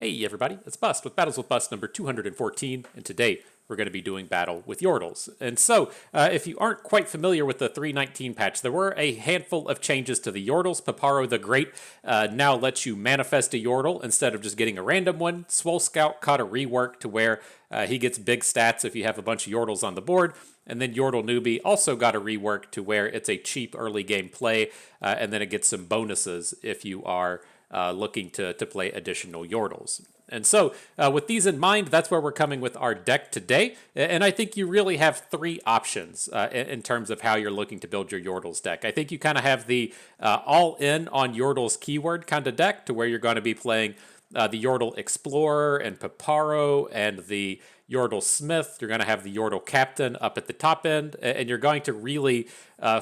Hey everybody, it's Bust with Battles with Bust number 214, and today we're going to be doing battle with Yordles. And so, if you aren't quite familiar with the 319 patch, there were a handful of changes to the Yordles. Paparo the Great now lets you manifest a Yordle instead of just getting a random one. Swole Scout caught a rework to where he gets big stats if you have a bunch of Yordles on the board. And then Yordle Newbie also got a rework to where it's a cheap early game play, and then it gets some bonuses if you are looking to play additional Yordles. And so, with these in mind, that's where we're coming with our deck today. And I think you really have three options in terms of how you're looking to build your Yordles deck. I think you kind of have the all-in on Yordles keyword kind of deck, to where you're going to be playing the Yordle Explorer and Paparo and the Yordle Smith. You're going to have the Yordle Captain up at the top end, and you're going to really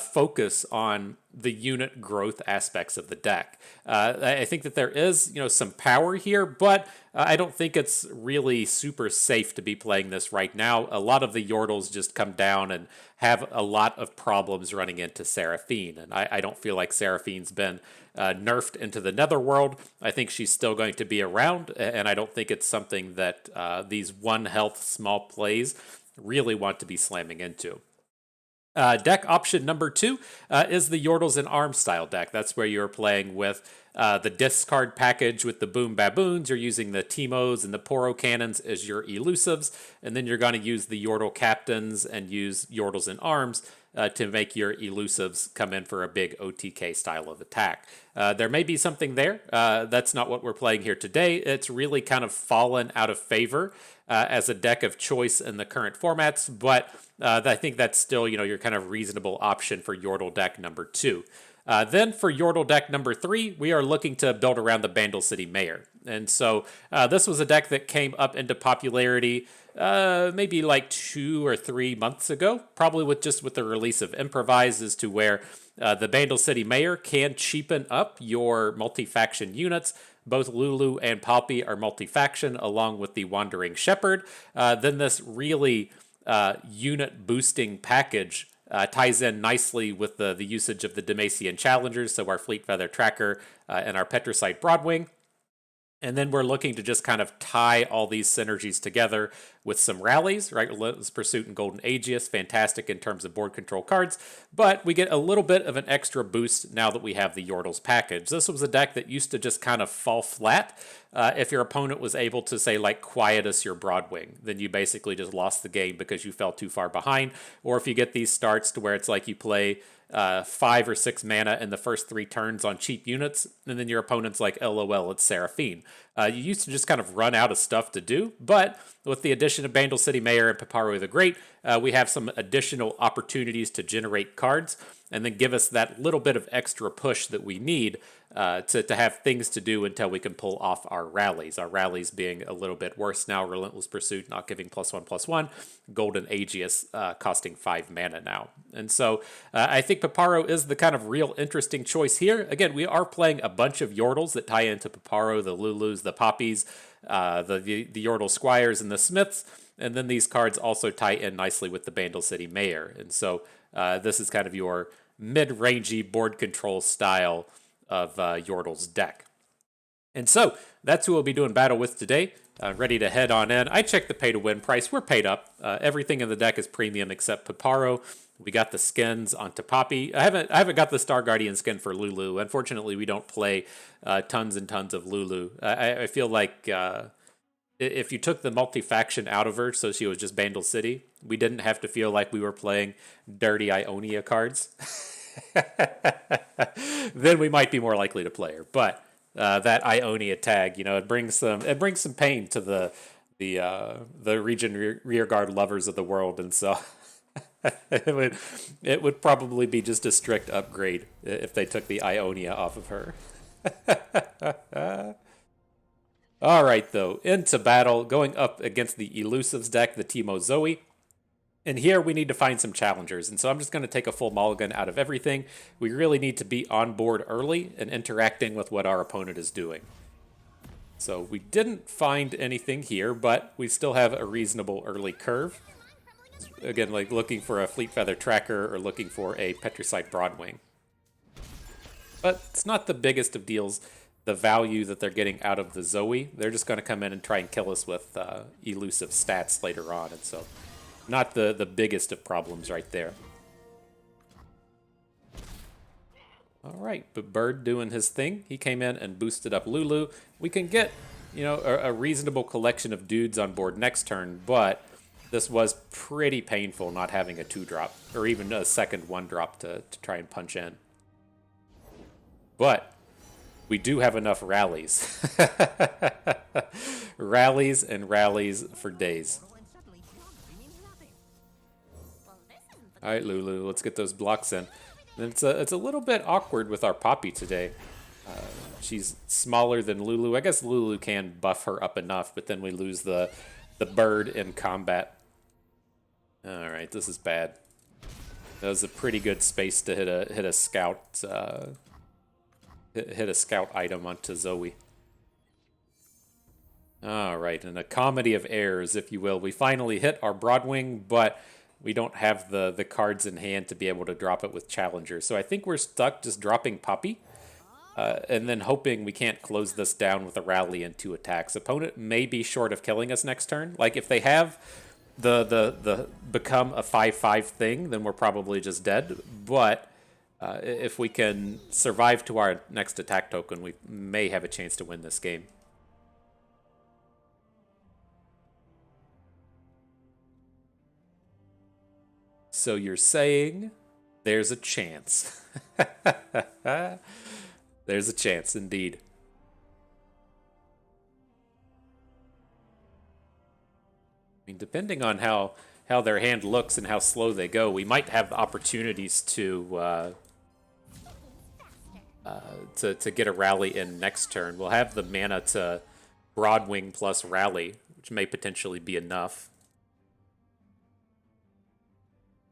focus on the unit growth aspects of the deck. I think that there is, some power here, but I don't think it's really super safe to be playing this right now. A lot of the Yordles just come down and have a lot of problems running into Seraphine, and I don't feel like Seraphine's been nerfed into the Netherworld. I think she's still going to be around, and I don't think it's something that these one health small plays really want to be slamming into. Deck option number 2 is the Yordles and Arms style deck. That's where you're playing with the discard package with the Boom Baboons. You're using the Teemos and the Poro Cannons as your elusives, and then you're going to use the Yordle Captains and use Yordles and Arms to make your elusives come in for a big OTK style of attack. There may be something there. That's not what we're playing here today. It's really kind of fallen out of favor as a deck of choice in the current formats, but I think that's still, your kind of reasonable option for Yordle deck number 2. Then for Yordle deck number 3, we are looking to build around the Bandle City Mayor. And so this was a deck that came up into popularity maybe like 2 or 3 months ago, probably with the release of Improvise, as to where the Bandle City Mayor can cheapen up your multi-faction units. Both Lulu and Palpy are multi-faction, along with the Wandering Shepherd. Then this really unit boosting package ties in nicely with the usage of the Demacian Challengers, so our Fleet Feather Tracker and our Petricite Broadwing. And then we're looking to just kind of tie all these synergies together with some rallies, right? Relentless Pursuit and Golden Aegis, fantastic in terms of board control cards, but we get a little bit of an extra boost now that we have the Yordles package. This was a deck that used to just kind of fall flat. If your opponent was able to, say, like, Quietus your Broadwing, then you basically just lost the game because you fell too far behind. Or if you get these starts to where it's like you play 5 or 6 mana in the first 3 turns on cheap units, and then your opponent's like, LOL, it's Seraphine. You used to just kind of run out of stuff to do, but with the addition of Bandle City Mayor and Paparo the Great, we have some additional opportunities to generate cards, and then give us that little bit of extra push that we need to have things to do until we can pull off our rallies. Our rallies being a little bit worse now. Relentless Pursuit not giving +1/+1. Golden Aegis costing 5 mana now. And so I think Paparo is the kind of real interesting choice here. Again, we are playing a bunch of Yordles that tie into Paparo, the Lulus, the Poppies, the Yordle Squires, and the Smiths. And then these cards also tie in nicely with the Bandle City Mayor. And so this is kind of your mid-rangey board control style of Yordle's deck. And so that's who we'll be doing battle with today. Ready to head on in. I checked the pay-to-win price. We're paid up. Everything in the deck is premium except Paparo. We got the skins onto Poppy. I haven't got the Star Guardian skin for Lulu. Unfortunately, we don't play tons and tons of Lulu. I feel like if you took the multi-faction out of her, so she was just Bandle City, we didn't have to feel like we were playing dirty Ionia cards. Then we might be more likely to play her. But that Ionia tag, it brings some pain to the Region Rearguard lovers of the world, and so it would probably be just a strict upgrade if they took the Ionia off of her. All right, though, into battle, going up against the Elusives deck, the Teemo Zoe. And here we need to find some challengers, and so I'm just going to take a full mulligan out of everything. We really need to be on board early and interacting with what our opponent is doing. So we didn't find anything here, but we still have a reasonable early curve. Again, like looking for a Fleet Feather Tracker or looking for a Petricite Broadwing. But it's not the biggest of deals. the value that they're getting out of the Zoe. They're just going to come in and try and kill us with elusive stats later on, and so not the biggest of problems right there. All right, but Bird doing his thing. He came in and boosted up Lulu. We can get, you know, a reasonable collection of dudes on board next turn, but this was pretty painful not having a 2-drop, or even a second 1-drop to try and punch in. But we do have enough rallies. Rallies and rallies for days. All right, Lulu, let's get those blocks in. And it's a little bit awkward with our Poppy today. She's smaller than Lulu. I guess Lulu can buff her up enough, but then we lose the bird in combat. All right, this is bad. That was a pretty good space to hit a scout hit a scout item onto Zoe. All right, and a comedy of errors, if you will. We finally hit our Broadwing, but we don't have the cards in hand to be able to drop it with Challenger. So I think we're stuck just dropping Poppy, and then hoping we can't close this down with a rally and 2 attacks. Opponent may be short of killing us next turn. Like, if they have the become a 5/5 thing, then we're probably just dead. But if we can survive to our next attack token, we may have a chance to win this game. So you're saying there's a chance. There's a chance, indeed. I mean, depending on how their hand looks and how slow they go, we might have the opportunities to get a rally in next turn. We'll have the mana to Broadwing plus rally, which may potentially be enough.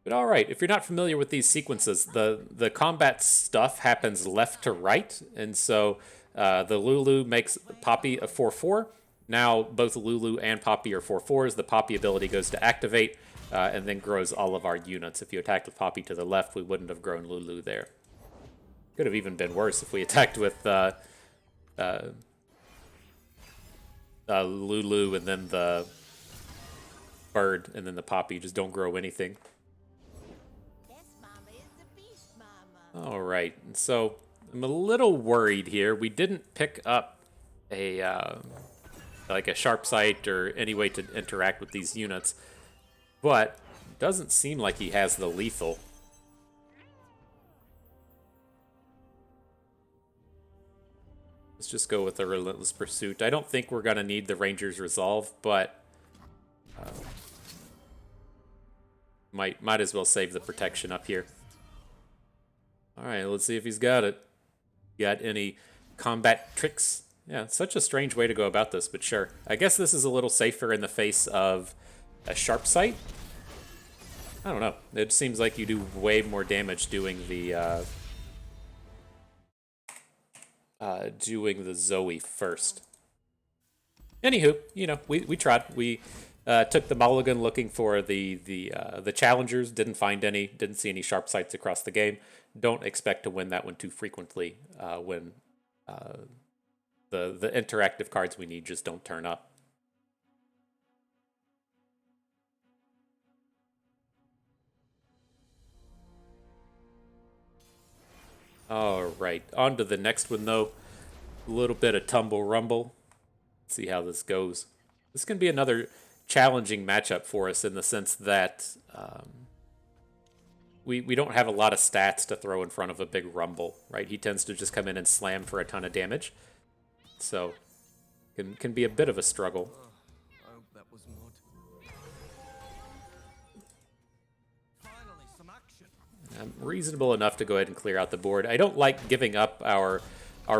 But all right, if you're not familiar with these sequences, the combat stuff happens left to right, and so the Lulu makes Poppy a 4/4. Now both Lulu and Poppy are 4/4s. The Poppy ability goes to activate, and then grows all of our units. If you attacked with Poppy to the left, we wouldn't have grown Lulu there. Could have even been worse if we attacked with Lulu and then the bird and then the Poppy. Just don't grow anything. All right, so I'm a little worried here. We didn't pick up a like a sharp sight or any way to interact with these units, but it doesn't seem like he has the lethal. Let's just go with the Relentless Pursuit. I don't think we're gonna need the Ranger's Resolve, but might as well save the protection up here. All right, let's see if he's got it. Got any combat tricks? Yeah, it's such a strange way to go about this, but sure. I guess this is a little safer in the face of a sharp sight. I don't know. It seems like you do way more damage doing the Zoe first. Anywho, you know, we tried. We took the mulligan looking for the challengers. Didn't find any. Didn't see any sharp sights across the game. Don't expect to win that one too frequently when the interactive cards we need just don't turn up. All right, on to the next one though. A little bit of tumble rumble. Let's see how this goes. This can be another challenging matchup for us in the sense that we don't have a lot of stats to throw in front of a big rumble, right? He tends to just come in and slam for a ton of damage. So can be a bit of a struggle. I hope that was not. Finally, some action. Reasonable enough to go ahead and clear out the board. I don't like giving up our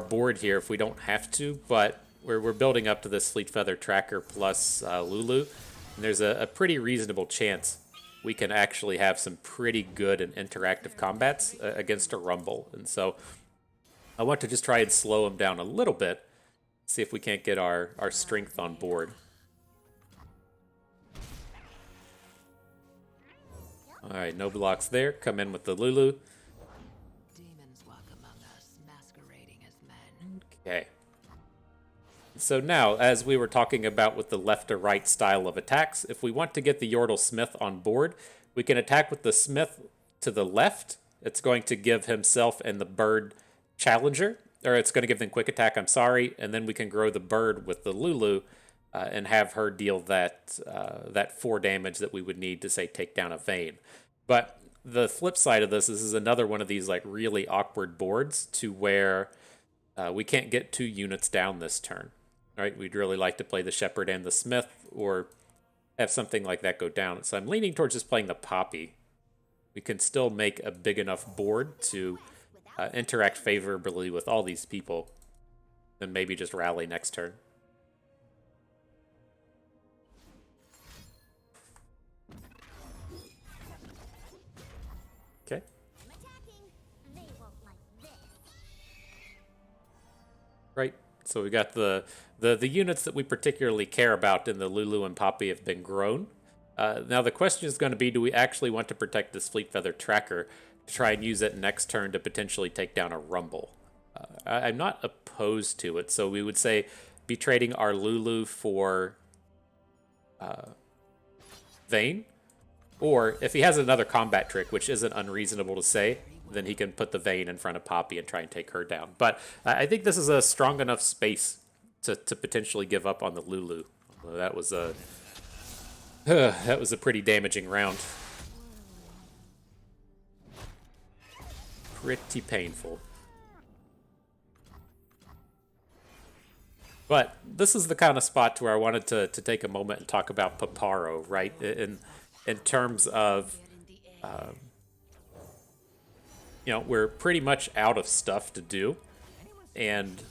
board here if we don't have to, but we're building up to this Fleet Feather Tracker plus Lulu, and there's a pretty reasonable chance we can actually have some pretty good and interactive combats against a Rumble. And so I want to just try and slow him down a little bit, see if we can't get our strength on board. All right, no blocks there. Come in with the Lulu. Demons walk among us, masquerading as men. Okay, So now, as we were talking about with the left to right style of attacks, if we want to get the Yordle Smith on board, we can attack with the Smith to the left. It's going to give himself and the bird challenger, or it's going to give them quick attack, I'm sorry, and then we can grow the bird with the Lulu and have her deal that 4 damage that we would need to, say, take down a Vayne. But the flip side of this is another one of these like really awkward boards to where we can't get 2 units down this turn. Right? We'd really like to play the Shepherd and the Smith, or have something like that go down. So I'm leaning towards just playing the Poppy. We can still make a big enough board to interact favorably with all these people, and maybe just rally next turn. Okay. Right. So we got the units that we particularly care about in the Lulu and Poppy have been grown. Now the question is going to be, do we actually want to protect this Fleet Feather Tracker to try and use it next turn to potentially take down a Rumble? I'm not opposed to it, so we would say be trading our Lulu for Vayne, or if he has another combat trick, which isn't unreasonable to say, then he can put the Vayne in front of Poppy and try and take her down. But I think this is a strong enough space to potentially give up on the Lulu. Well, that was a pretty damaging round. Pretty painful. But this is the kind of spot where I wanted to take a moment and talk about Paparo, right? In terms of, we're pretty much out of stuff to do. And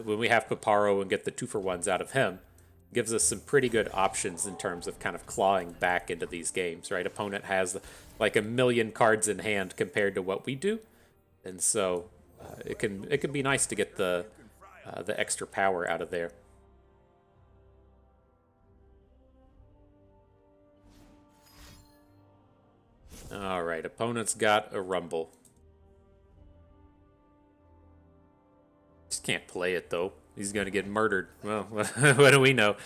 when we have Paparo and get the 2-for-1s out of him, gives us some pretty good options in terms of kind of clawing back into these games, right? Opponent has like 1,000,000 cards in hand compared to what we do. And so it can be nice to get the extra power out of there. All right, opponent's got a Rumble. Just can't play it though. He's gonna get murdered. Well, what do we know?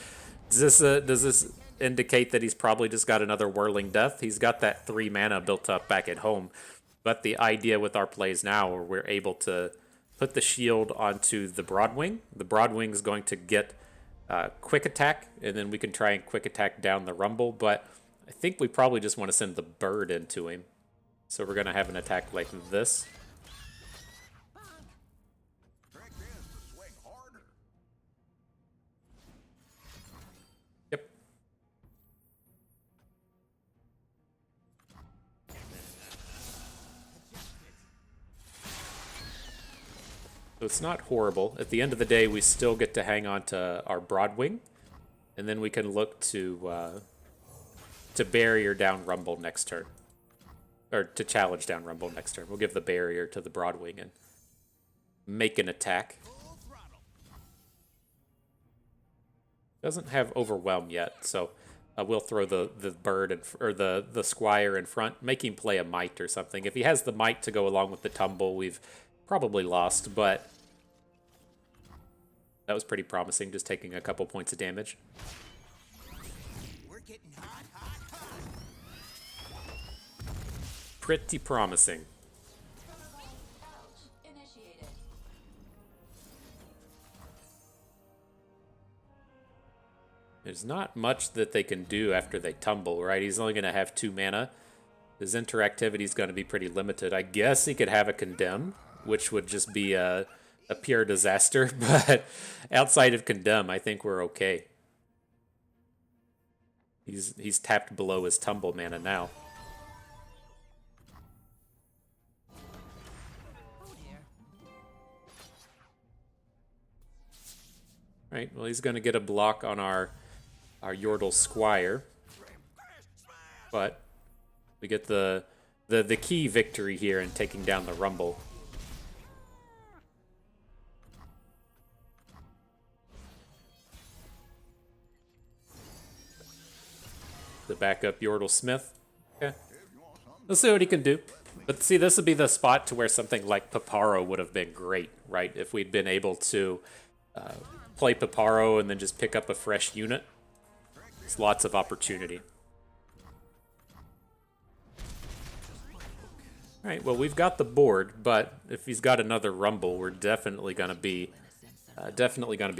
Does this indicate that he's probably just got another Whirling Death? He's got that 3 mana built up back at home. But the idea with our plays now, where we're able to put the shield onto the Broadwing. The Broadwing is going to get quick attack, and then we can try and quick attack down the Rumble. But I think we probably just want to send the bird into him. So we're going to have an attack like this. Yep. So it's not horrible. At the end of the day, we still get to hang on to our Broadwing, and then we can look to barrier down Rumble next turn. Or to challenge down Rumble next turn. We'll give the barrier to the Broadwing and make an attack. Doesn't have Overwhelm yet, so we'll throw the bird or the Squire in front, make him play a Might or something. If he has the Might to go along with the Tumble, we've probably lost, but that was pretty promising, just taking a couple points of damage. We're getting hot, hot, hot. Pretty promising. There's not much that they can do after they tumble, right? He's only going to have 2 mana. His interactivity is going to be pretty limited. I guess he could have a Condemn, which would just be a pure disaster. But outside of Condemn, I think we're okay. He's tapped below his tumble mana now. Right, well, he's going to get a block on our Yordle Squire. But we get the key victory here in taking down the Rumble. The backup Yordle Smith. Okay. Let's see what he can do. But see, this would be the spot to where something like Paparo would have been great, right? If we'd been able to play Paparo and then just pick up a fresh unit. It's lots of opportunity. All right, well, we've got the board, but if he's got another Rumble, we're definitely gonna be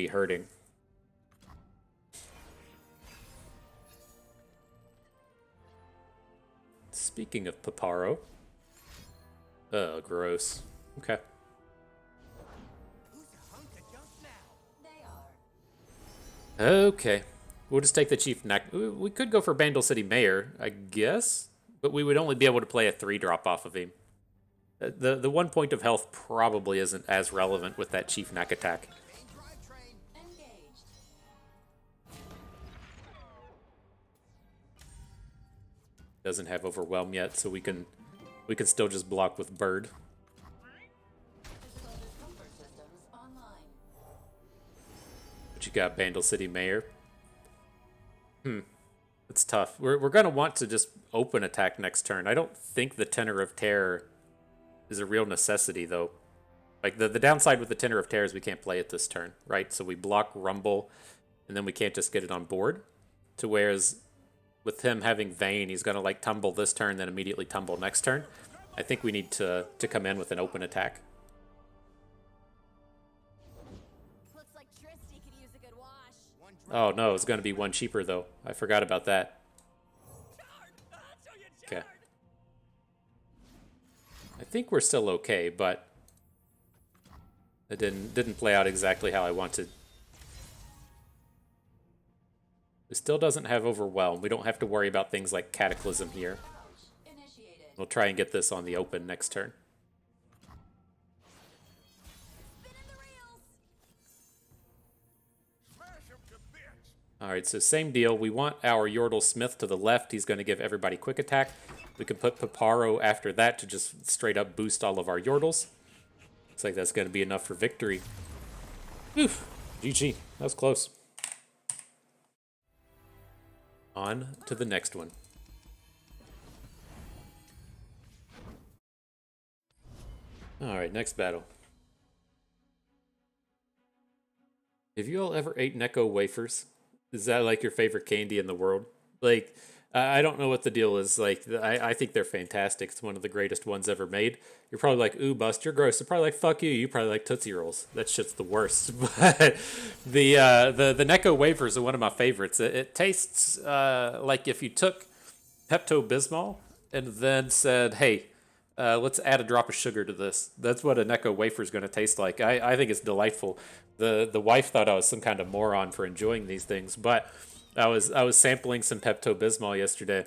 hurting. Speaking of Paparo, oh, gross. Okay. Okay, we'll just take the Chief Knack. We could go for Bandle City Mayor, I guess, but we would only be able to play a 3-drop off of him. The 1 point of health probably isn't as relevant with that Chief Knack attack. Doesn't have Overwhelm yet, so we can still just block with Bird. But you got Bandle City Mayor. It's tough. We're gonna want to just open attack next turn. I don't think the Tenor of Terror is a real necessity, though. Like, the downside with the Tenor of Terror is we can't play it this turn, right? So we block Rumble, and then we can't just get it on board. To whereas with him having Vayne, he's gonna like tumble this turn, then immediately tumble next turn. I think we need to come in with an open attack. Looks like Tristy could use a good wash. Oh no, it's gonna be one cheaper though. I forgot about that. Okay. I think we're still okay, but it didn't play out exactly how I wanted. It still doesn't have Overwhelm. We don't have to worry about things like Cataclysm here. We'll try and get this on the open next turn. Alright, so same deal. We want our Yordle Smith to the left. He's going to give everybody quick attack. We can put Paparo after that to just straight up boost all of our Yordles. Looks like that's going to be enough for victory. Oof. GG. That was close. On to the next one. Alright, next battle. Have you all ever ate Necco wafers? Is that like your favorite candy in the world? Like, I don't know what the deal is. Like, I think they're fantastic. It's one of the greatest ones ever made. You're probably like, ooh, Bust, you're gross. They're probably like, fuck you. You probably like Tootsie Rolls. That shit's the worst. But the Necco wafers are one of my favorites. It tastes like if you took Pepto-Bismol and then said, hey, let's add a drop of sugar to this. That's what a Necco wafer is going to taste like. I think it's delightful. The wife thought I was some kind of moron for enjoying these things, but I was sampling some Pepto-Bismol yesterday,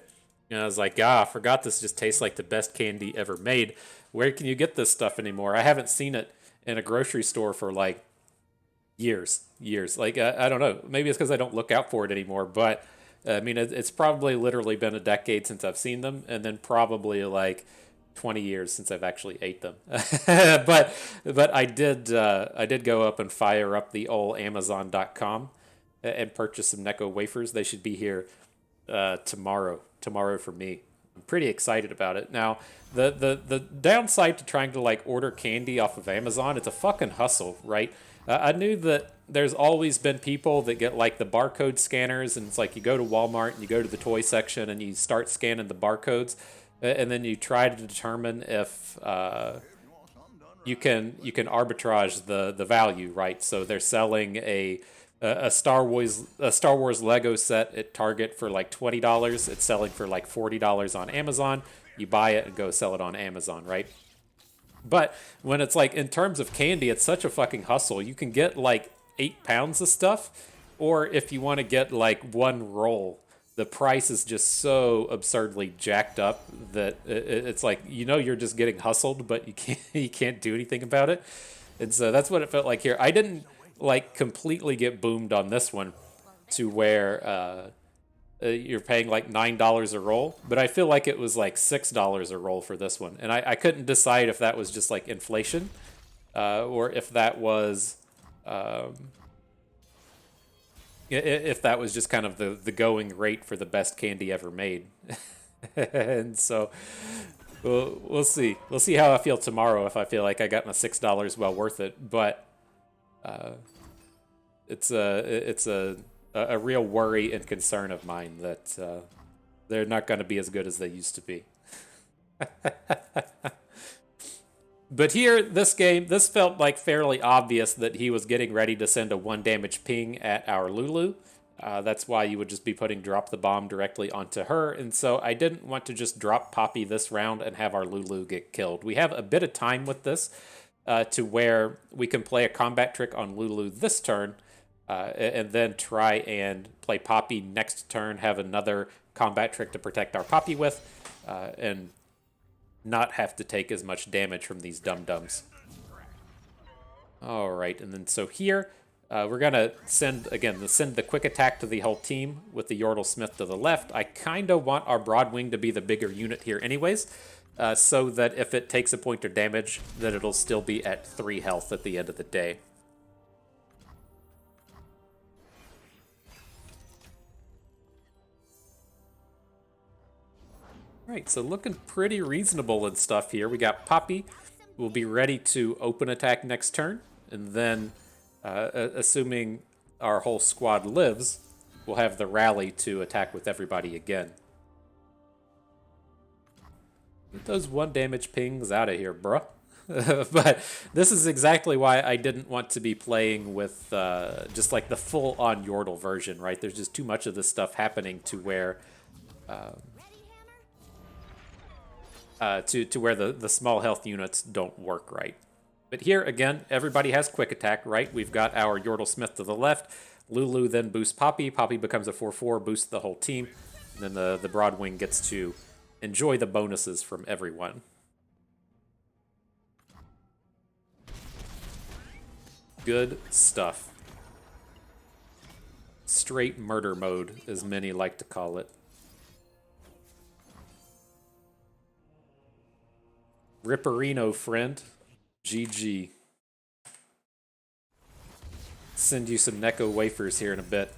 and I was like, I forgot this just tastes like the best candy ever made. Where can you get this stuff anymore? I haven't seen it in a grocery store for like years. Like, I don't know. Maybe it's because I don't look out for it anymore, but I mean, it's probably literally been a decade since I've seen them, and then probably like 20 years since I've actually ate them. but I did go up and fire up the old Amazon.com and purchase some Necco wafers. They should be here tomorrow for me. I'm pretty excited about it. Now, the downside to trying to like order candy off of Amazon, it's a fucking hustle, right? I knew that there's always been people that get like the barcode scanners, and it's like you go to Walmart and you go to the toy section and you start scanning the barcodes, and then you try to determine if you can arbitrage the value, right? So they're selling a Star Wars Lego set at Target for like $20. It's selling for like $40 on Amazon. You buy it and go sell it on Amazon, right? But when it's like in terms of candy, it's such a fucking hustle. You can get like 8 pounds of stuff, or if you want to get like one roll, the price is just so absurdly jacked up that it's like, you're just getting hustled, but you can't do anything about it. And so that's what it felt like here. I didn't like completely get boomed on this one to where you're paying like $9 a roll, but I feel like it was like $6 a roll for this one. And I couldn't decide if that was just like inflation or if that was just kind of the going rate for the best candy ever made. And so we'll see. We'll see how I feel tomorrow, if I feel like I got my $6 well worth it. But It's a real worry and concern of mine that they're not going to be as good as they used to be. But here, this game, this felt like fairly obvious that he was getting ready to send a 1 damage ping at our Lulu. That's why you would just be putting drop the bomb directly onto her. And so I didn't want to just drop Poppy this round and have our Lulu get killed. We have a bit of time with this to where we can play a combat trick on Lulu this turn and then try and play Poppy next turn, have another combat trick to protect our Poppy with, and not have to take as much damage from these dum-dums. All right, and then so here, we're going to send the quick attack to the whole team with the Yordle Smith to the left. I kind of want our Broadwing to be the bigger unit here anyways, so that if it takes a point of damage, that it'll still be at 3 health at the end of the day. Right, so looking pretty reasonable and stuff here. We got Poppy. We'll be ready to open attack next turn. And then, assuming our whole squad lives, we'll have the rally to attack with everybody again. Get those 1 damage pings out of here, bruh. But this is exactly why I didn't want to be playing with just like the full-on Yordle version, right? There's just too much of this stuff happening to where... to where the small health units don't work right. But here, again, everybody has quick attack, right? We've got our Yordle Smith to the left. Lulu then boosts Poppy. Poppy becomes a 4/4, boosts the whole team. And then the Broadwing gets to enjoy the bonuses from everyone. Good stuff. Straight murder mode, as many like to call it. Ripperino, friend. GG. Send you some Necco wafers here in a bit.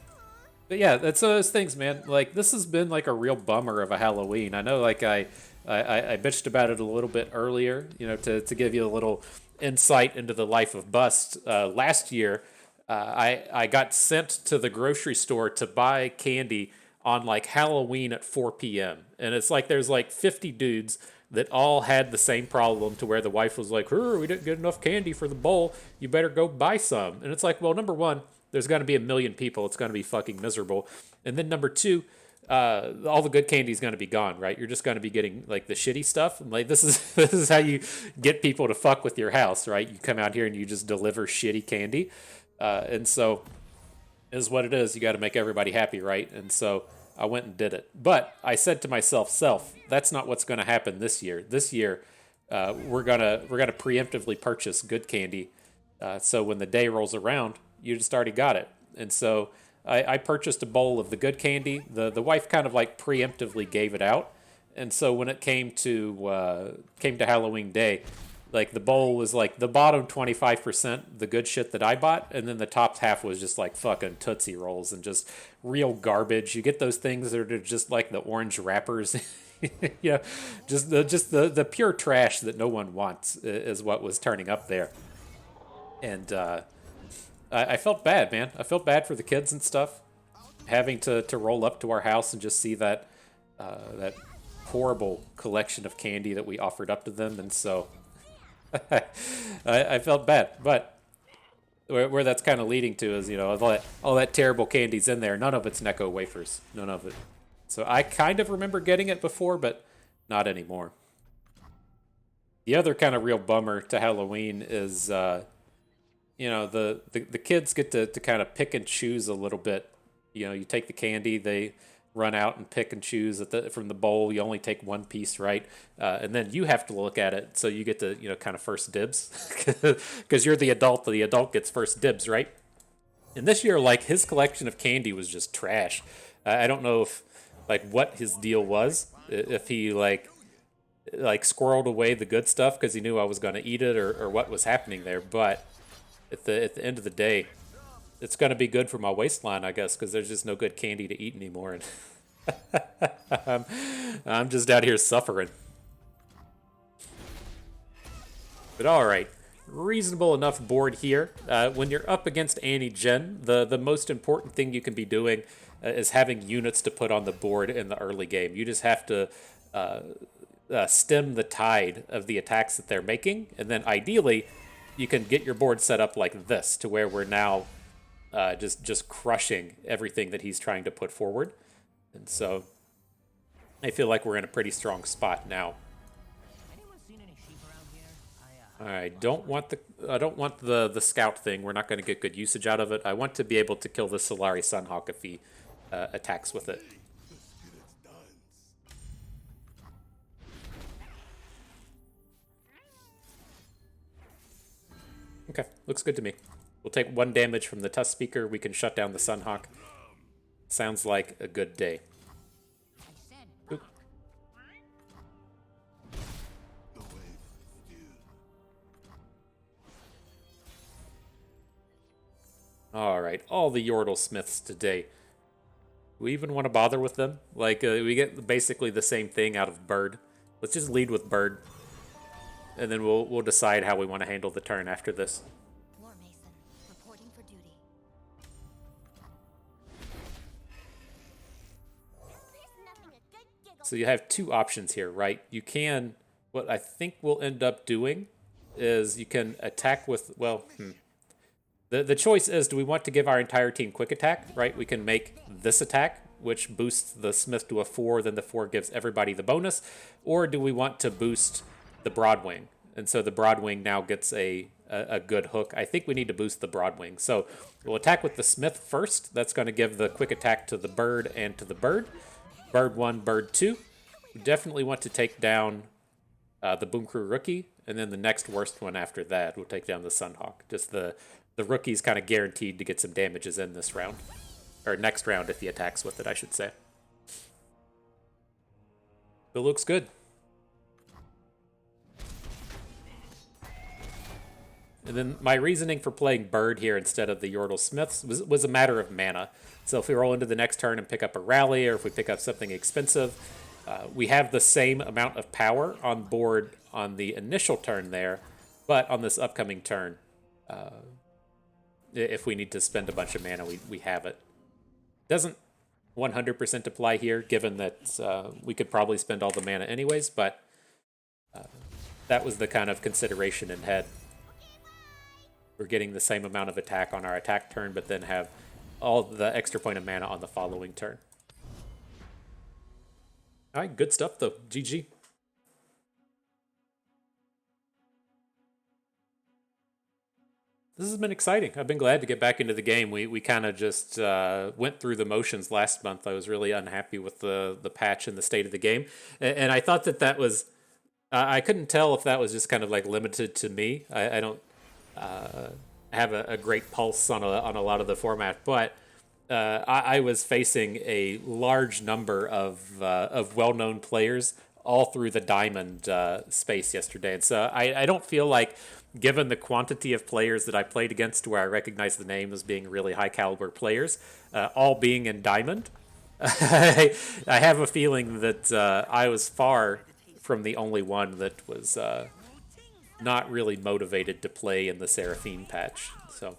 But yeah, that's those things, man. Like, this has been like a real bummer of a Halloween. I know, like, I bitched about it a little bit earlier, you know, to give you a little insight into the life of Bust. Last year, I got sent to the grocery store to buy candy on like Halloween at 4 p.m. And it's like there's like 50 dudes that all had the same problem, to where the wife was like, we didn't get enough candy for the bowl. You better go buy some. And it's like, well, number one, there's going to be 1 million people. It's going to be fucking miserable. And then number two, all the good candy is going to be gone, right? You're just going to be getting like the shitty stuff. And like this is how you get people to fuck with your house, right? You come out here and you just deliver shitty candy. And so is what it is. You got to make everybody happy, right? And so I went and did it. But I said to myself, that's not what's going to happen this year. This year, we're gonna preemptively purchase good candy. So when the day rolls around, you just already got it. And so I purchased a bowl of the good candy. The wife kind of like preemptively gave it out. And so when it came to Halloween Day, like the bowl was like the bottom 25%, the good shit that I bought, and then the top half was just like fucking Tootsie Rolls and just real garbage. You get those things that are just like the orange wrappers. Yeah, just the pure trash that no one wants is what was turning up there. And I felt bad, man. I felt bad for the kids and stuff, having to roll up to our house and just see that horrible collection of candy that we offered up to them. And so I felt bad, but where that's kind of leading to is, you know, all that terrible candy's in there. None of it's Necco wafers. None of it. So I kind of remember getting it before, but not anymore. The other kind of real bummer to Halloween is, you know, the kids get to kind of pick and choose a little bit. You know, you take the candy, they run out and pick and choose from the bowl. You only take one piece, right? And then you have to look at it, so you get to, you know, kind of first dibs. Because you're the adult gets first dibs, right? And this year, like, his collection of candy was just trash. I don't know if, like, what his deal was. If he, like squirreled away the good stuff because he knew I was going to eat it, or what was happening there. But at the end of the day, it's going to be good for my waistline, I guess, because there's just no good candy to eat anymore. And I'm just out here suffering. But all right, reasonable enough board here. When you're up against Annie Gen, the most important thing you can be doing is having units to put on the board in the early game. You just have to stem the tide of the attacks that they're making, and then ideally you can get your board set up like this to where we're now just crushing everything that he's trying to put forward. And so I feel like we're in a pretty strong spot now. Anyone seen any sheep around here? I don't want the scout thing. We're not going to get good usage out of it. I want to be able to kill the Solari Sunhawk if he attacks with it. Okay, looks good to me. We'll take 1 damage from the Tusk Speaker. We can shut down the Sunhawk. Sounds like a good day. Oop. Alright, all the Yordle Smiths today. Do we even want to bother with them? Like, we get basically the same thing out of Bird. Let's just lead with Bird. And then we'll decide how we want to handle the turn after this. War Mason, reporting for duty. There's nothing a good giggle. So you have 2 options here, right? You can, what I think we'll end up doing is you can attack with, well, The choice is, do we want to give our entire team quick attack, right? We can make this attack, which boosts the Smith to a 4, then the 4 gives everybody the bonus. Or do we want to boost the Broadwing? And so the Broadwing now gets a good hook. I think we need to boost the Broadwing. So we'll attack with the Smith first. That's going to give the quick attack to the Bird and to the Bird. Bird 1, Bird 2. We definitely want to take down the Boom Crew Rookie. And then the next worst one after that, we'll take down the Sunhawk. Just the Rookie's kind of guaranteed to get some damages in this round. Or next round if he attacks with it, I should say. It looks good. And then my reasoning for playing Bird here instead of the Yordle Smiths was a matter of mana. So if we roll into the next turn and pick up a rally, or if we pick up something expensive, we have the same amount of power on board on the initial turn there, but on this upcoming turn, if we need to spend a bunch of mana, we have it. Doesn't 100% apply here, given that we could probably spend all the mana anyways, but that was the kind of consideration in head. We're getting the same amount of attack on our attack turn, but then have all the extra point of mana on the following turn. All right, good stuff though. GG. This has been exciting. I've been glad to get back into the game. We kind of just went through the motions last month. I was really unhappy with the patch and the state of the game. And I thought that was... I couldn't tell if that was just kind of like limited to me. I don't have a great pulse on a lot of the format, but I was facing a large number of well-known players all through the Diamond space yesterday. And so I don't feel like, given the quantity of players that I played against where I recognize the name as being really high-caliber players, all being in Diamond, I have a feeling that I was far from the only one that was not really motivated to play in the Seraphine patch. So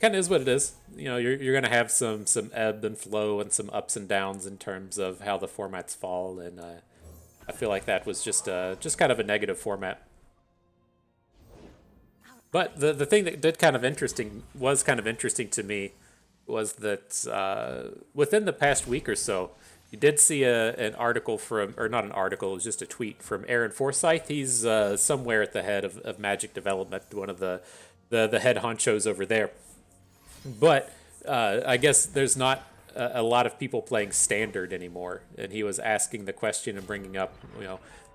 kind of is what it is. You know, you're going to have some ebb and flow and some ups and downs in terms of how the formats fall, and I feel like that was just kind of a negative format. But the thing that did kind of interesting to me was that within the past week or so, you did see an article from, or not an article, it was just a tweet from Aaron Forsyth. He's somewhere at the head of Magic Development, one of the head honchos over there. But I guess there's not a lot of people playing Standard anymore. And he was asking the question and bringing up,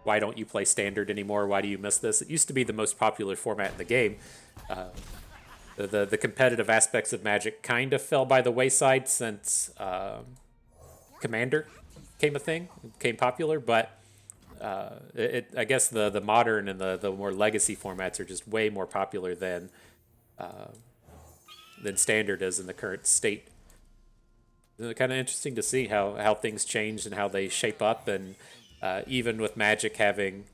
why don't you play Standard anymore? Why do you miss this? It used to be the most popular format in the game. The competitive aspects of Magic kind of fell by the wayside since Commander became popular, but I guess the modern and the more legacy formats are just way more popular than Standard is in the current state. It's kind of interesting to see how things change and how they shape up, and even with Magic having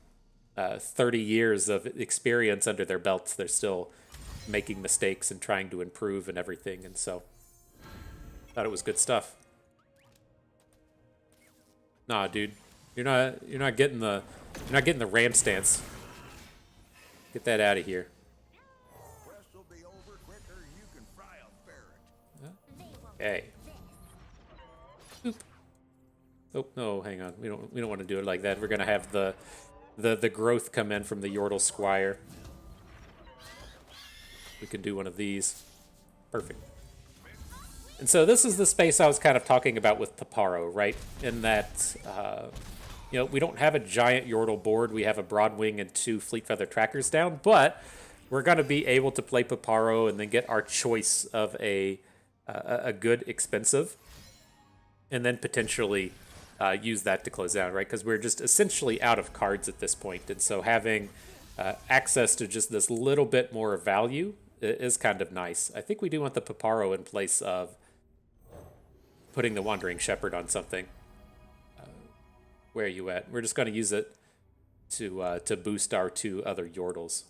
30 years of experience under their belts, they're still making mistakes and trying to improve and everything. And so, thought it was good stuff. Nah, dude, you're not getting the ram stance. Get that out of here. Quest will be over quicker than you can fry a ferret. Okay. Oop. Oh no, hang on. We don't want to do it like that. We're gonna have the growth come in from the Yordle Squire. We can do one of these. Perfect. And so this is the space I was kind of talking about with Paparo, right? In that, you know, we don't have a giant Yordle board. We have a Broadwing and 2 Fleet Feather trackers down, but we're going to be able to play Paparo and then get our choice of a good expensive, and then potentially use that to close out, right? Because we're just essentially out of cards at this point, and so having access to just this little bit more value is kind of nice. I think we do want the Paparo in place of putting the Wandering Shepherd on something. Where are you at? We're just going to use it to boost our 2 other Yordles.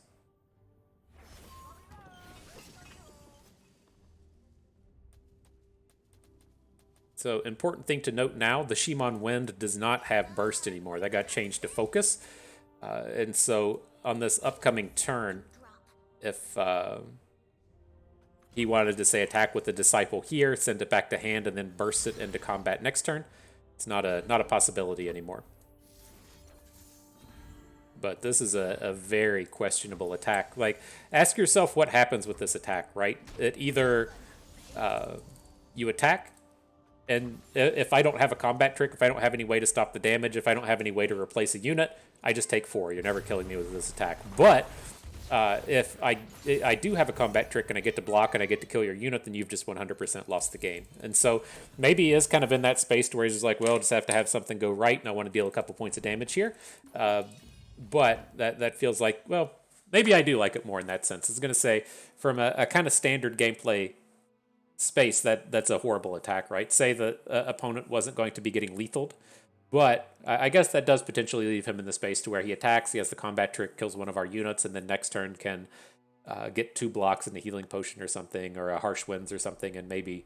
So, important thing to note now, the Shimon Wind does not have burst anymore. That got changed to focus. And so, on this upcoming turn, if he wanted to, say, attack with the Disciple here, send it back to hand, and then burst it into combat next turn, it's not a possibility anymore. But this is a very questionable attack. Like, ask yourself what happens with this attack, right? It either you attack, and if I don't have a combat trick, if I don't have any way to stop the damage, if I don't have any way to replace a unit, I just take 4. You're never killing me with this attack. But if I do have a combat trick and I get to block and I get to kill your unit, then you've just 100% lost the game. And so maybe he is kind of in that space where he's just like, well, I just have to have something go right, and I want to deal a couple points of damage here. But that feels like, well, maybe I do like it more in that sense. I was going to say, from a kind of standard gameplay space, that's a horrible attack, right? Say the opponent wasn't going to be getting lethaled, but I guess that does potentially leave him in the space to where he attacks, he has the combat trick, kills one of our units, and then next turn can get 2 blocks and a healing potion or something, or a harsh winds or something, and maybe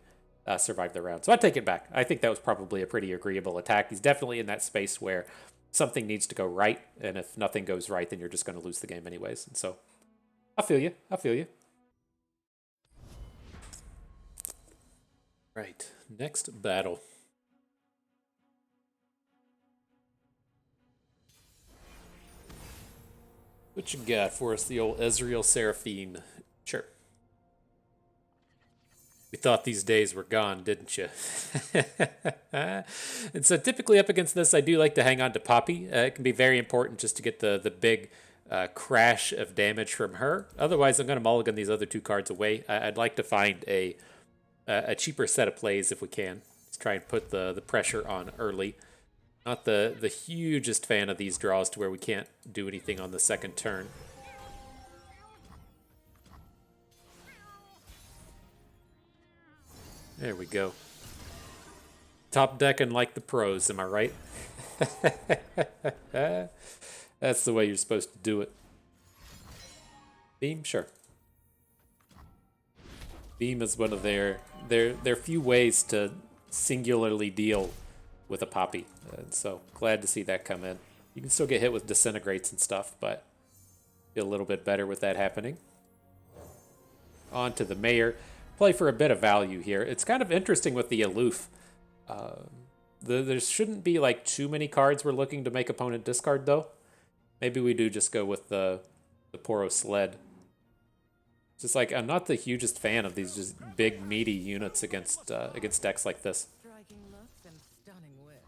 survive the round. So I take it back. I think that was probably a pretty agreeable attack. He's definitely in that space where something needs to go right, and if nothing goes right, then you're just going to lose the game anyways. And so I feel you. I feel you. Right. Next battle. What you got for us, the old Ezreal Seraphine? Sure. We thought these days were gone, didn't you? And so typically up against this, I do like to hang on to Poppy. It can be very important just to get the big crash of damage from her. Otherwise, I'm going to mulligan these other 2 cards away. I'd like to find a cheaper set of plays if we can. Let's try and put the pressure on early. Not the hugest fan of these draws to where we can't do anything on the second turn. There we go. Top decking like the pros, am I right? That's the way you're supposed to do it. Beam? Sure. Beam is one of their few ways to singularly deal with a Poppy. And so glad to see that come in. You can still get hit with disintegrates and stuff, but feel a little bit better with that happening. On to the Mayor. Play for a bit of value here. It's kind of interesting with the aloof. There shouldn't be like too many cards we're looking to make opponent discard though. Maybe we do just go with the Poro Sled. It's just like, I'm not the hugest fan of these just big meaty units against decks like this. Striking looks and stunning wit.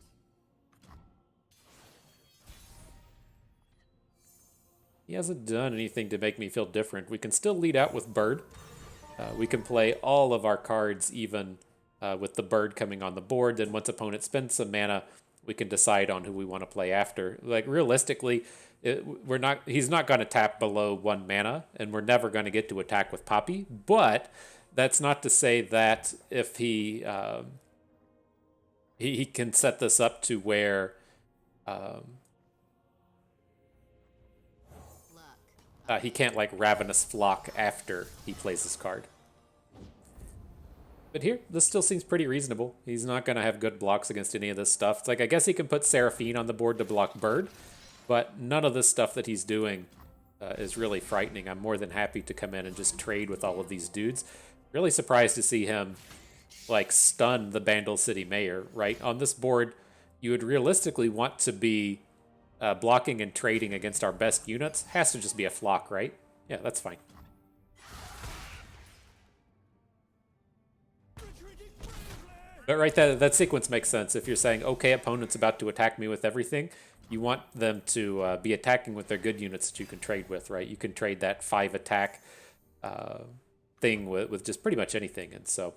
He hasn't done anything to make me feel different. We can still lead out with Bird. We can play all of our cards even with the Bird coming on the board. Then once opponent spends some mana, we can decide on who we want to play after. Like, realistically, he's not going to tap below 1 mana, and we're never going to get to attack with Poppy. But that's not to say that if he can set this up to where he can't like Ravenous Flock after he plays his card. But here, this still seems pretty reasonable. He's not going to have good blocks against any of this stuff. It's like, I guess he can put Seraphine on the board to block Bird, but none of this stuff that he's doing is really frightening. I'm more than happy to come in and just trade with all of these dudes. Really surprised to see him like stun the Bandle City Mayor, right? On this board, you would realistically want to be blocking and trading against our best units. Has to just be a flock, right? Yeah, that's fine. But right, that sequence makes sense. If you're saying, okay, opponent's about to attack me with everything, you want them to be attacking with their good units that you can trade with, right? You can trade that 5 attack thing with just pretty much anything. And so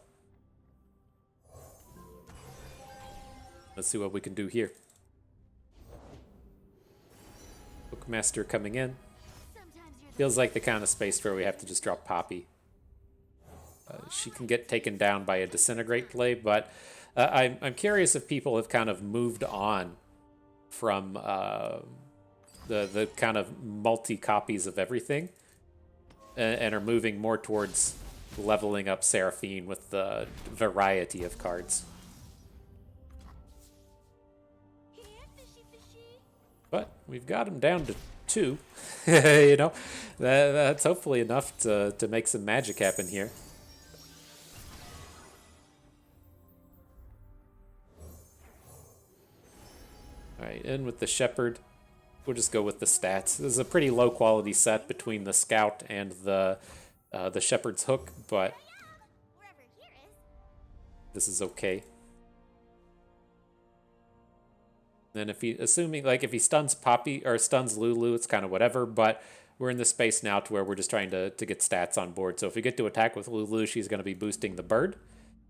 let's see what we can do here. Bookmaster coming in. Feels like the kind of space where we have to just drop Poppy. She can get taken down by a Disintegrate play, but I'm curious if people have kind of moved on from the kind of multi-copies of everything and are moving more towards leveling up Seraphine with the variety of cards. But we've got him down to 2. You know, that's hopefully enough to make some magic happen here. Alright, in with the Shepherd. We'll just go with the stats. This is a pretty low quality set between the Scout and the Shepherd's Hook, but this is okay. Then if he stuns Poppy or stuns Lulu, it's kind of whatever, but we're in this space now to where we're just trying to get stats on board. So if we get to attack with Lulu, she's going to be boosting the Bird,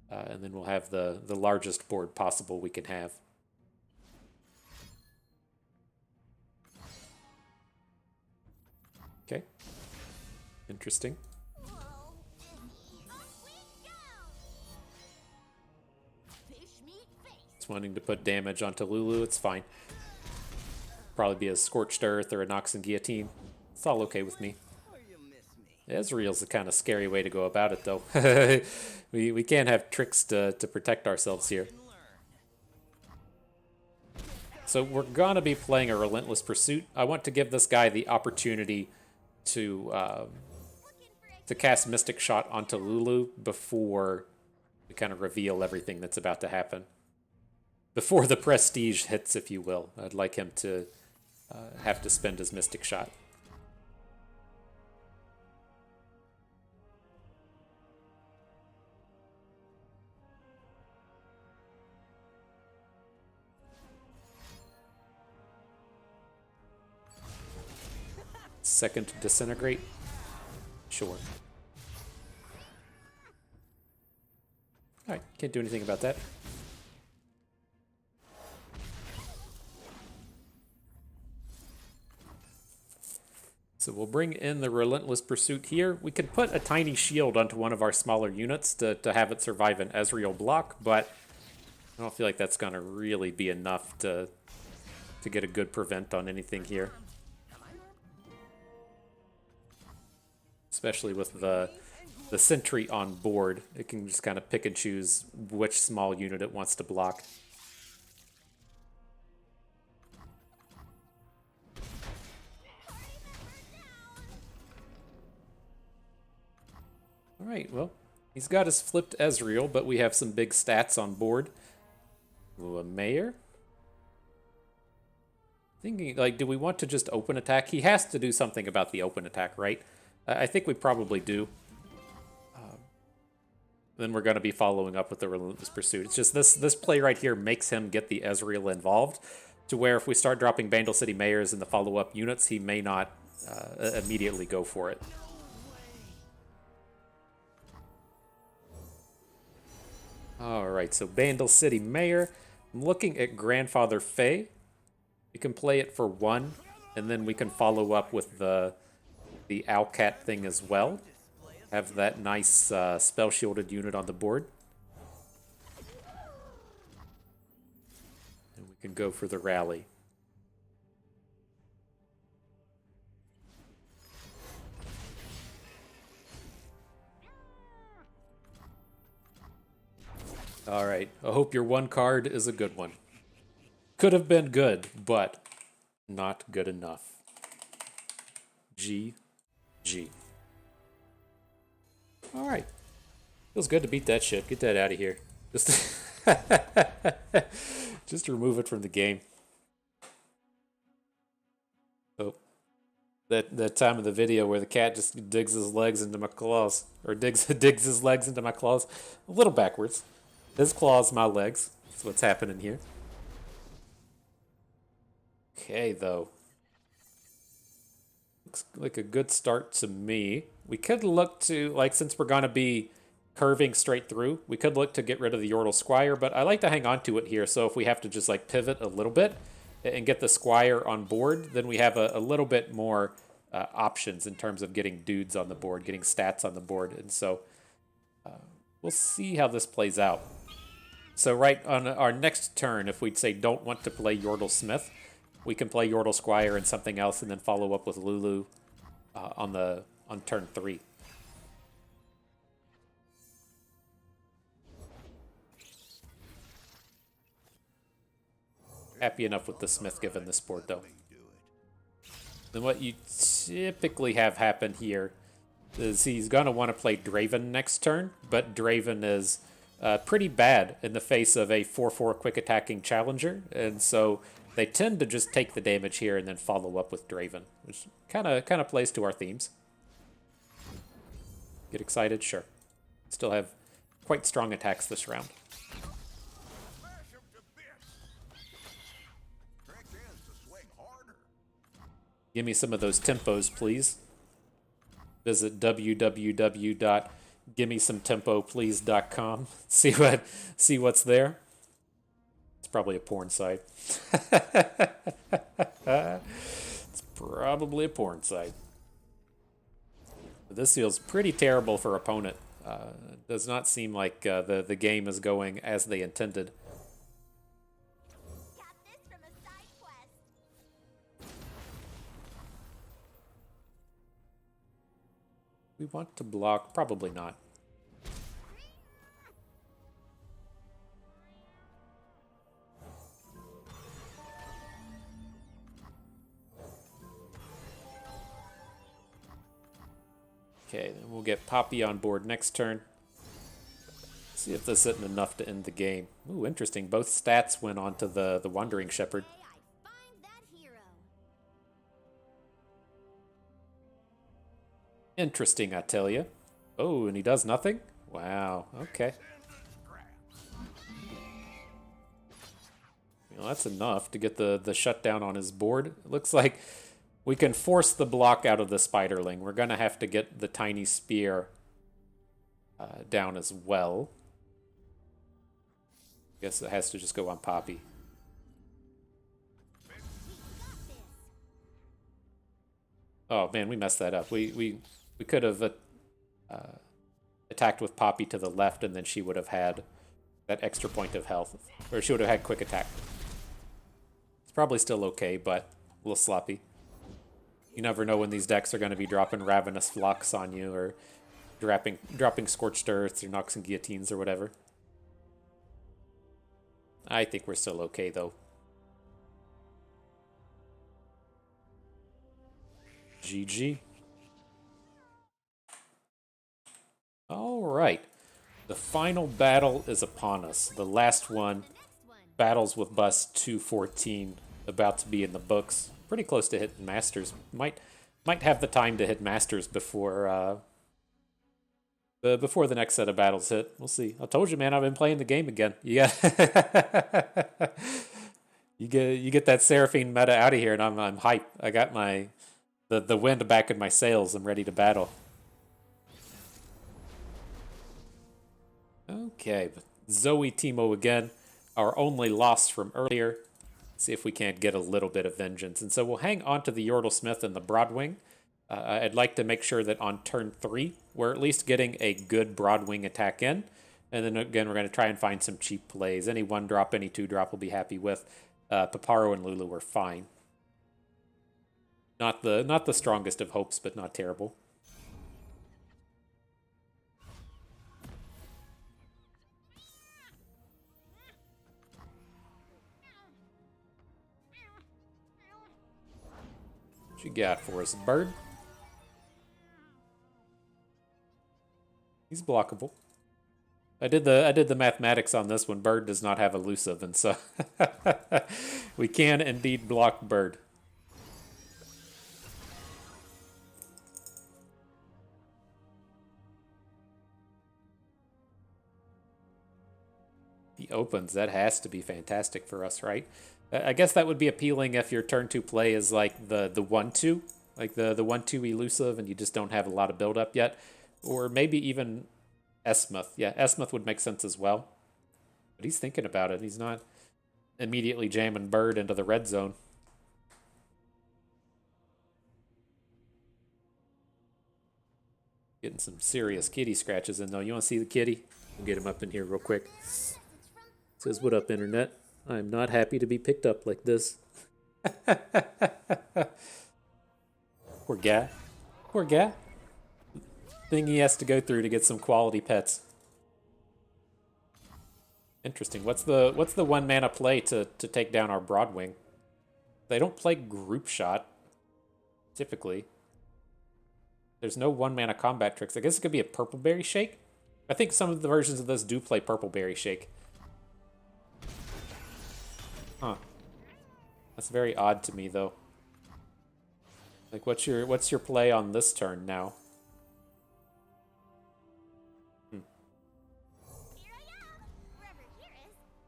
and then we'll have the largest board possible we can have. Okay. Interesting. It's wanting to put damage onto Lulu. It's fine. Probably be a Scorched Earth or a Noxan Guillotine. It's all okay with me. Ezreal's a kind of scary way to go about it, though. we can't have tricks to protect ourselves here. So we're going to be playing a Relentless Pursuit. I want to give this guy the opportunity to cast Mystic Shot onto Lulu before we kind of reveal everything that's about to happen. Before the prestige hits, if you will. I'd like him to have to spend his Mystic Shot. Second to Disintegrate? Sure. Alright, can't do anything about that. So we'll bring in the Relentless Pursuit here. We could put a tiny shield onto one of our smaller units to have it survive an Ezreal block, but I don't feel like that's going to really be enough to get a good prevent on anything here. Especially with the Sentry on board. It can just kind of pick and choose which small unit it wants to block. Alright, well, he's got his flipped Ezreal, but we have some big stats on board. Ooh, a Mayor? Thinking, like, do we want to just open attack? He has to do something about the open attack, right? I think we probably do. Then we're going to be following up with the Relentless Pursuit. It's just this play right here makes him get the Ezreal involved, to where if we start dropping Bandle City Mayors in the follow-up units, he may not immediately go for it. Alright, so Bandle City Mayor. I'm looking at Grandfather Fae. We can play it for 1, and then we can follow up with the Owlcat thing as well. Have that nice spell shielded unit on the board. And we can go for the rally. All right. I hope your one card is a good one. Could have been good, but not good enough. G. All right. Feels good to beat that shit. Get that out of here. Just, just remove it from the game. Oh, that time of the video where the cat just digs his legs into my claws, or digs his legs into my claws, a little backwards. His claws, my legs. That's what's happening here. Okay, though. Looks like a good start to me. We could look to, like, since we're going to be curving straight through, we could look to get rid of the Yordle Squire, but I like to hang on to it here, so if we have to just, like, pivot a little bit and get the Squire on board, then we have a little bit more options in terms of getting dudes on the board, getting stats on the board, and so we'll see how this plays out. So right on our next turn, if we'd say don't want to play Yordle Smith, we can play Yordle Squire and something else, and then follow up with Lulu on turn 3. Happy enough with the Smith given this board, though. Then what you typically have happen here is he's going to want to play Draven next turn, but Draven is pretty bad in the face of a 4/4 quick attacking challenger, and so they tend to just take the damage here and then follow up with Draven, which kind of plays to our themes. Get excited? Sure. Still have quite strong attacks this round. Give me some of those tempos, please. Visit www.gimmesomempoplease.com. See what's there. It's probably a porn site. It's probably a porn site. This feels pretty terrible for opponent. Does not seem like the game is going as they intended. Got this from a side quest. We want to block? Probably not. Okay, then we'll get Poppy on board next turn. See if this isn't enough to end the game. Ooh, interesting. Both stats went on to the Wandering Shepherd. I find that hero. Interesting, I tell you. Oh, and he does nothing? Wow, okay. Well, that's enough to get the shutdown on his board. It looks like we can force the block out of the Spiderling. We're going to have to get the Tiny Spear down as well. I guess it has to just go on Poppy. Oh, man, we messed that up. We could have attacked with Poppy to the left, and then she would have had that extra point of health. Or she would have had quick attack. It's probably still okay, but a little sloppy. You never know when these decks are going to be dropping Ravenous Flocks on you, or dropping Scorched Earths, or Nox and Guillotines, or whatever. I think we're still okay, though. GG. All right. The final battle is upon us. The last one, Battles with Bus 214, about to be in the books. Pretty close to hitting Masters. Might have the time to hit Masters before the next set of battles hit. We'll see. I told you, man, I've been playing the game again. Yeah. you get that Seraphine meta out of here, and I'm hyped. I got the wind back in my sails. I'm ready to battle. Okay, but Zoe Teemo again, our only loss from earlier. See if we can't get a little bit of vengeance. And so we'll hang on to the Yordle Smith and the Broadwing. I'd like to make sure that on turn 3, we're at least getting a good Broadwing attack in. And then again, we're going to try and find some cheap plays. Any 1-drop, any 2-drop we'll be happy with. Paparo and Lulu were fine. Not the strongest of hopes, but not terrible. you got for us, bird? He's blockable. I did the mathematics on this one. Bird does not have elusive, and so we can indeed block bird. He opens. That has to be fantastic for us, right? I guess that would be appealing if your turn 2 play is like the 1-2, like the 1-2 elusive, and you just don't have a lot of build up yet, or maybe even Esmuth. Yeah, Esmuth would make sense as well. But he's thinking about it. He's not immediately jamming bird into the red zone. Getting some serious kitty scratches in though. You want to see the kitty? We'll get him up in here real quick. Says, "What up, internet? I'm not happy to be picked up like this." Poor guy. Poor guy. Thing he has to go through to get some quality pets. Interesting. What's the 1 mana play to take down our Broadwing? They don't play group shot, typically. There's no 1 mana combat tricks. I guess it could be a Purple Berry Shake. I think some of the versions of this do play Purple Berry Shake. Huh. That's very odd to me, though. Like, what's your play on this turn now?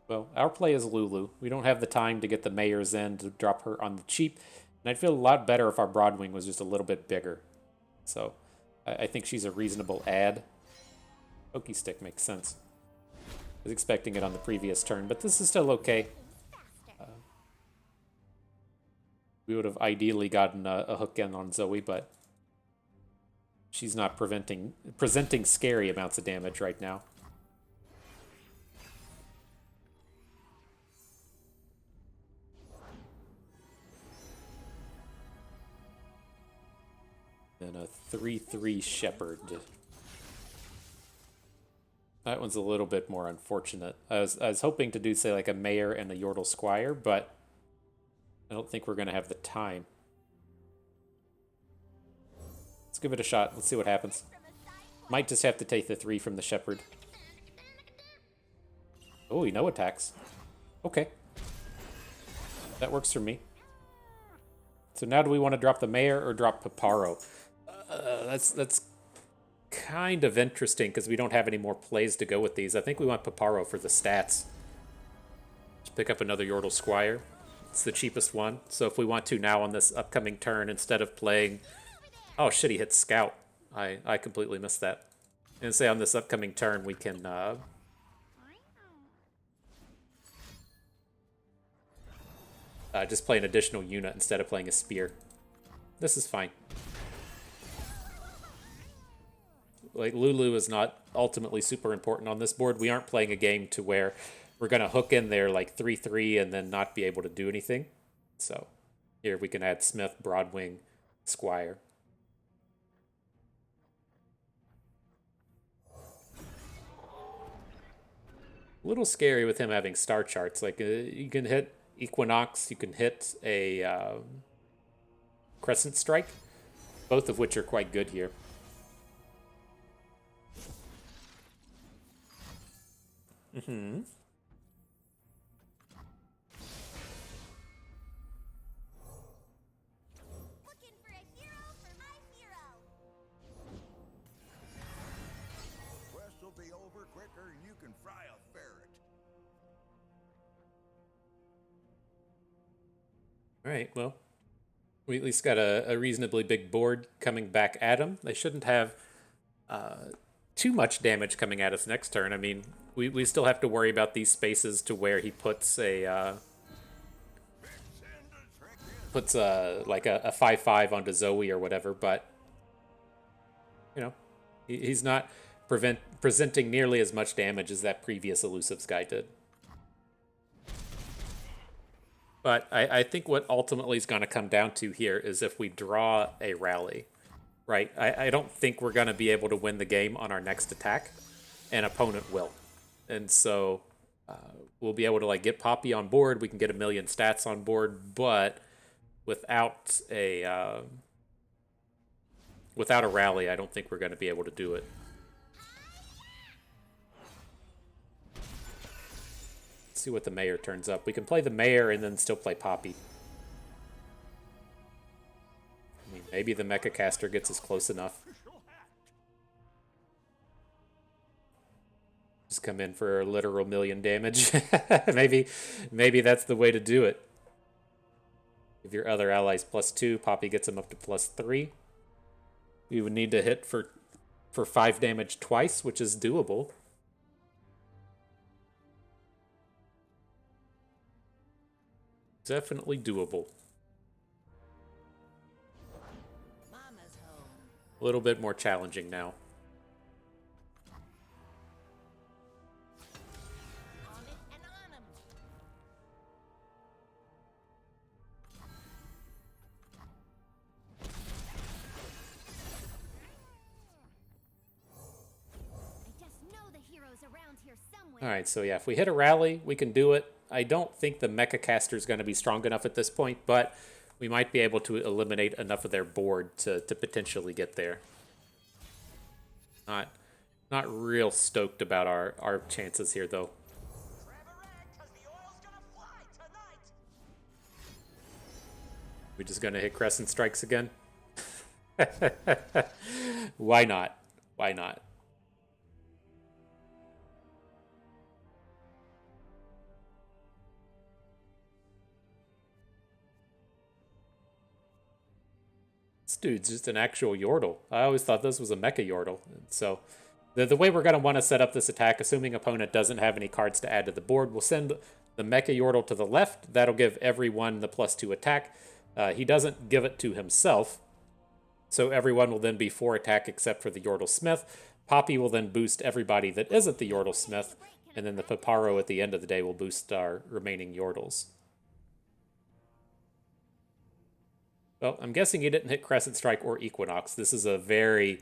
Well, our play is Lulu. We don't have the time to get the Mayor's End to drop her on the cheap, and I'd feel a lot better if our Broadwing was just a little bit bigger. So, I think she's a reasonable add. Pokey Stick makes sense. I was expecting it on the previous turn, but this is still okay. We would have ideally gotten a hook in on Zoe, but she's not presenting scary amounts of damage right now. And a 3/3 Shepherd. That one's a little bit more unfortunate. I was hoping to do, say, like a Mayor and a Yordle Squire, but I don't think we're going to have the time. Let's give it a shot. Let's see what happens. Might just have to take the 3 from the Shepherd. Oh, no attacks. Okay. That works for me. So now do we want to drop the Mayor or drop Paparo? That's kind of interesting because we don't have any more plays to go with these. I think we want Paparo for the stats. Just pick up another Yordle Squire. It's the cheapest one. So if we want to now on this upcoming turn, instead of playing... Oh shit, he hit Scout. I completely missed that. And say on this upcoming turn we can... just play an additional unit instead of playing a Spear. This is fine. Like, Lulu is not ultimately super important on this board. We aren't playing a game to where we're going to hook in there like 3/3 and then not be able to do anything. So here we can add Smith, Broadwing, Squire. A little scary with him having star charts. Like, you can hit Equinox, you can hit a Crescent Strike, both of which are quite good here. Mm-hmm. Looking for a hero for my hero. Quest will be over quicker than you can fry a ferret. All right, well, we at least got a reasonably big board coming back at him. They shouldn't have too much damage coming at us next turn. I mean, we still have to worry about these spaces to where he puts a like a 5/5 onto Zoe or whatever, but you know, he's not presenting nearly as much damage as that previous Elusives guy did. But I think what ultimately is going to come down to here is if we draw a rally, right? I don't think we're going to be able to win the game on our next attack. An opponent will. And so we'll be able to like get Poppy on board. We can get a million stats on board, but without a rally, I don't think we're going to be able to do it. Let's see what the mayor turns up. We can play the mayor and then still play Poppy. I mean, maybe the Mecha Caster gets us close enough. Just come in for a literal million damage. maybe that's the way to do it. Give your other allies +2. Poppy gets them up to +3. We would need to hit for 5 damage twice, which is doable. Definitely doable. Mama's home. A little bit more challenging now. On it and on 'em. I just know the heroes around here somewhere. All right, so yeah, if we hit a rally, we can do it. I don't think the Mecha Caster is going to be strong enough at this point, but we might be able to eliminate enough of their board to potentially get there. Not real stoked about our chances here, though. We just going to hit Crescent Strikes again? Why not? Why not? This dude's just an actual Yordle. I always thought this was a Mecha Yordle. And so the way we're going to want to set up this attack, assuming opponent doesn't have any cards to add to the board, we'll send the Mecha Yordle to the left. That'll give everyone the +2 attack. He doesn't give it to himself, so everyone will then be 4 attack except for the Yordle Smith. Poppy will then boost everybody that isn't the Yordle Smith, and then the Paparo at the end of the day will boost our remaining Yordles. Well, I'm guessing he didn't hit Crescent Strike or Equinox. This is a very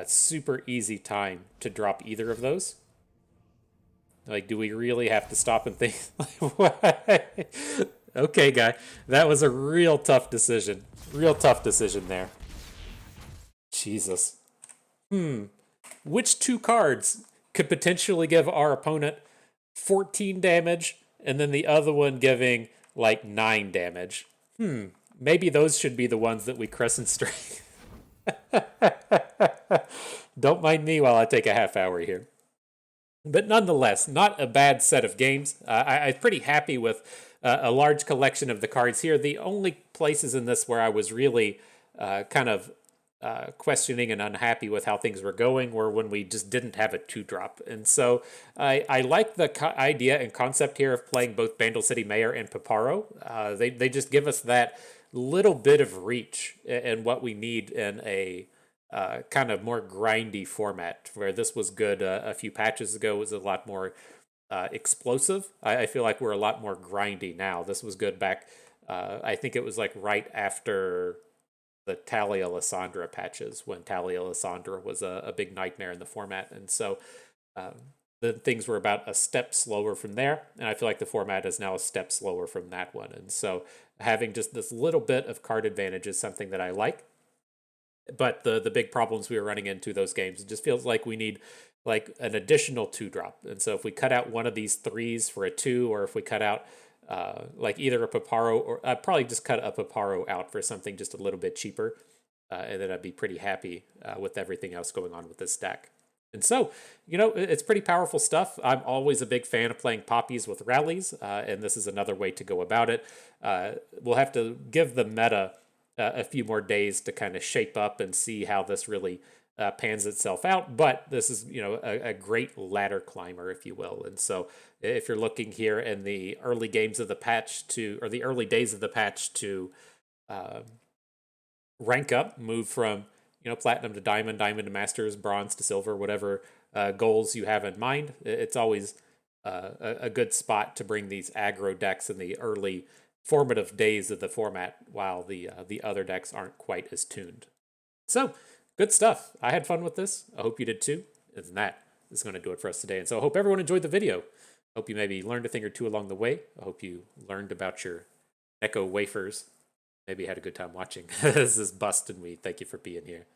super easy time to drop either of those. Like, do we really have to stop and think? What? Okay, guy. That was a real tough decision. Real tough decision there. Jesus. Which 2 cards could potentially give our opponent 14 damage and then the other one giving like 9 damage? Maybe those should be the ones that we Crescent Strike. Don't mind me while I take a half hour here. But nonetheless, not a bad set of games. I'm pretty happy with a large collection of the cards here. The only places in this where I was really kind of questioning and unhappy with how things were going were when we just didn't have a 2-drop. And so I like the idea and concept here of playing both Bandle City Mayor and Paparo. They just give us that little bit of reach and what we need in a kind of more grindy format, where this was good a few patches ago. It was a lot more explosive. I feel like we're a lot more grindy now. This was good back, I think it was like right after the Talia Lysandra patches, when Talia Lysandra was a big nightmare in the format. And so the things were about a step slower from there, and I feel like the format is now a step slower from that one. And so having just this little bit of card advantage is something that I like. But the big problems we were running into those games, it just feels like we need like an additional 2-drop. And so if we cut out one of these 3s for a 2, or if we cut out like either a Paparo, or I'd probably just cut a Paparo out for something just a little bit cheaper, and then I'd be pretty happy with everything else going on with this deck. And so, you know, it's pretty powerful stuff. I'm always a big fan of playing poppies with rallies, and this is another way to go about it. We'll have to give the meta a few more days to kind of shape up and see how this really pans itself out. But this is, you know, a great ladder climber, if you will. And so if you're looking here in the early games of the patch to, or the early days of the patch to rank up, move from, you know, platinum to diamond, diamond to masters, bronze to silver, whatever goals you have in mind, it's always a good spot to bring these aggro decks in the early formative days of the format, while the other decks aren't quite as tuned. So, good stuff. I had fun with this. I hope you did too. And that is going to do it for us today. And so I hope everyone enjoyed the video. I hope you maybe learned a thing or two along the way. I hope you learned about your Echo wafers Maybe you had a good time watching. This is Bust and we thank you for being here.